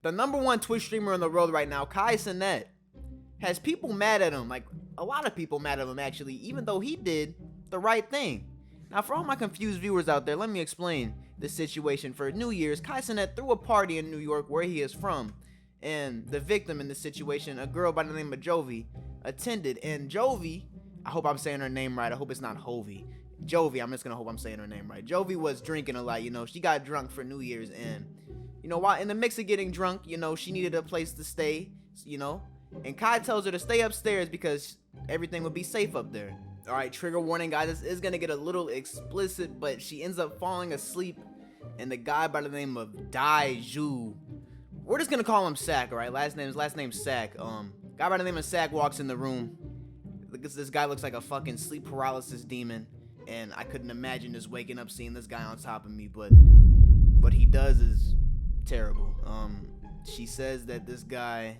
The #1 Twitch streamer in the world right now, Kai Cenat, has people mad at him, like a lot of people mad at him actually, even though he did the right thing. Now for all my confused viewers out there, let me explain the situation. For New Year's, Kai Cenat threw a party in New York where he is from, and the victim in this situation, a girl by the name of Jovi, attended, and Jovi, I hope I'm saying her name right, I hope it's not Hovey. Jovi, I'm just gonna hope I'm saying her name right. Jovi was drinking a lot, she got drunk for New Year's, and while in the mix of getting drunk, she needed a place to stay, and Kai tells her to stay upstairs because everything would be safe up there. All right, trigger warning, guys, this is gonna get a little explicit, but she ends up falling asleep, and the guy by the name of Dai Zhu, we're just gonna call him Sack, all right? Last name Sack. Guy by the name of Sack walks in the room. This guy looks like a fucking sleep paralysis demon, and I couldn't imagine just waking up seeing this guy on top of me, but what he does is terrible. She says that this guy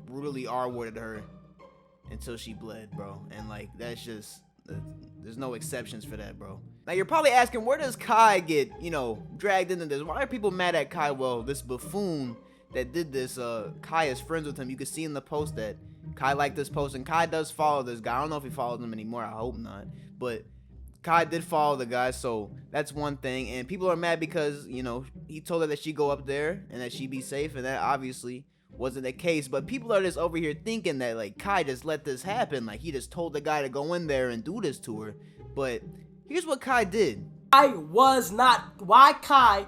brutally R-worded her until she bled, bro, and that's just, there's no exceptions for that, bro. Now you're probably asking, where does Kai get dragged into this? Why are people mad at Kai? Well, this buffoon that did this, Kai is friends with him. You can see in the post that Kai liked this post, and Kai does follow this guy. I don't know if he follows him anymore, I hope not, but Kai did follow the guy, so that's one thing. And people are mad because he told her that she go up there and that she be safe, and that obviously wasn't the case. But people are just over here thinking that Kai just let this happen, he just told the guy to go in there and do this to her. But here's what Kai did. Why Kai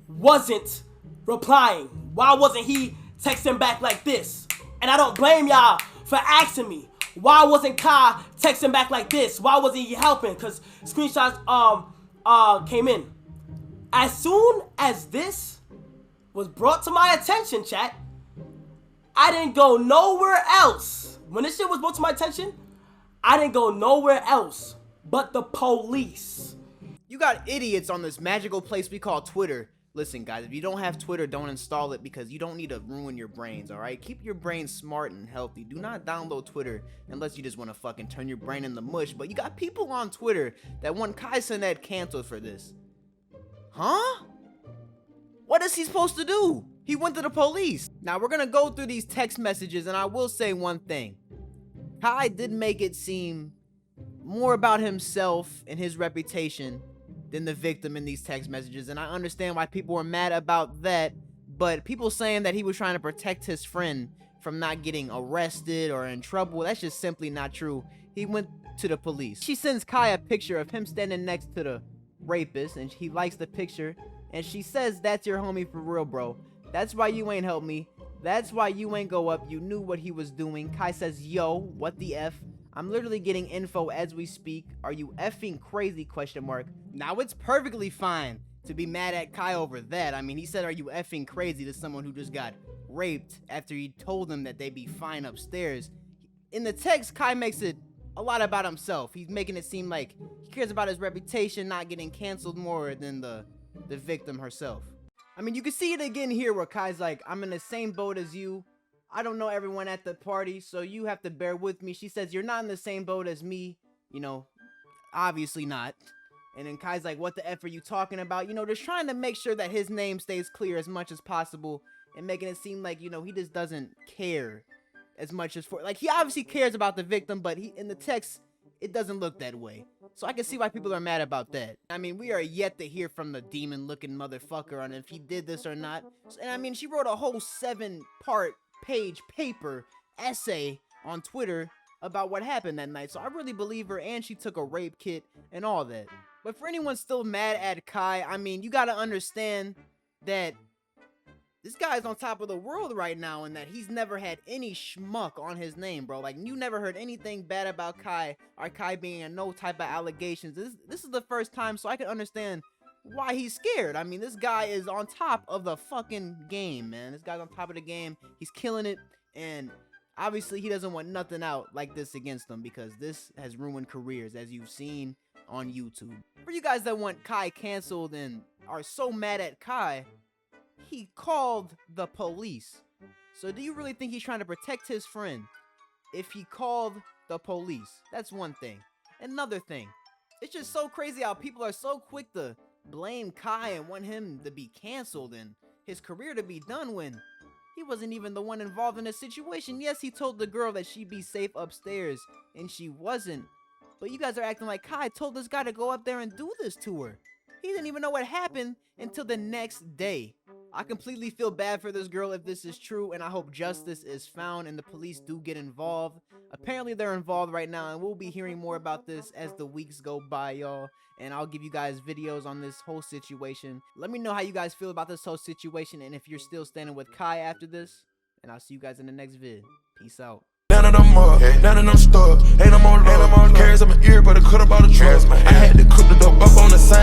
wasn't replying? Why wasn't he texting back like this? And I don't blame y'all for asking me, why wasn't Kai texting back like this? Why wasn't he helping? Because screenshots came in. As soon as this was brought to my attention, chat, I didn't go nowhere else. When this shit was brought to my attention, I didn't go nowhere else but the police. You got idiots on this magical place we call Twitter. Listen, guys, if you don't have Twitter, don't install it because you don't need to ruin your brains, all right? Keep your brain smart and healthy. Do not download Twitter unless you just want to fucking turn your brain into mush. But you got people on Twitter that want Kai Cenat canceled for this. Huh? What is he supposed to do? He went to the police. Now, we're going to go through these text messages, and I will say one thing. Kai did make it seem more about himself and his reputation than the victim in these text messages, and I understand why people were mad about that, but people saying that he was trying to protect his friend from not getting arrested or in trouble, that's just simply not true. He went to the police. She sends Kai a picture of him standing next to the rapist, and he likes the picture, and she says, "That's your homie for real, bro. That's why you ain't help me. That's why you ain't go up. You knew what he was doing." Kai says, "Yo, what the F? I'm literally getting info as we speak. Are you effing crazy, ? Now, it's perfectly fine to be mad at Kai over that. I mean, he said, "Are you effing crazy?" to someone who just got raped after he told them that they'd be fine upstairs. In the text, Kai makes it a lot about himself. He's making it seem like he cares about his reputation not getting canceled more than the victim herself. I mean, you can see it again here where Kai's like, "I'm in the same boat as you. I don't know everyone at the party, so you have to bear with me." She says, "You're not in the same boat as me." Obviously not. And then Kai's like, "What the F are you talking about?" Just trying to make sure that his name stays clear as much as possible and making it seem like, he just doesn't care as much as he obviously cares about the victim, but in the text, it doesn't look that way. So I can see why people are mad about that. I mean, we are yet to hear from the demon-looking motherfucker on if he did this or not. And I mean, she wrote a whole 7-part page paper essay on Twitter about what happened that night, so I really believe her, and she took a rape kit and all that. But for anyone still mad at Kai, I mean, you gotta understand that this guy's on top of the world right now, and that he's never had any schmuck on his name, bro. You never heard anything bad about Kai, or Kai being in no type of allegations. This is the first time, so I can understand why he's scared. I mean, this guy is on top of the fucking game, man. This guy's on top of the game. He's killing it, and obviously he doesn't want nothing out like this against him because this has ruined careers, as you've seen on YouTube. For you guys that want Kai canceled and are so mad at Kai, he called the police. So do you really think he's trying to protect his friend if he called the police? That's one thing. Another thing, it's just so crazy how people are so quick to blame Kai and want him to be canceled and his career to be done when He wasn't even the one involved in the situation. Yes, he told the girl that she'd be safe upstairs, and she wasn't. But you guys are acting like Kai told this guy to go up there and do this to her. He didn't even know what happened until the next day. I completely feel bad for this girl if this is true, and I hope justice is found and the police do get involved. Apparently they're involved right now, and we'll be hearing more about this as the weeks go by, y'all. And I'll give you guys videos on this whole situation. Let me know how you guys feel about this whole situation and if you're still standing with Kai after this. And I'll see you guys in the next vid. Peace out. None of them up, none of them stuck. Ain't no more love. Carries in my ear, but I could've bought a truck. I had to cook the dope up on the Sunday.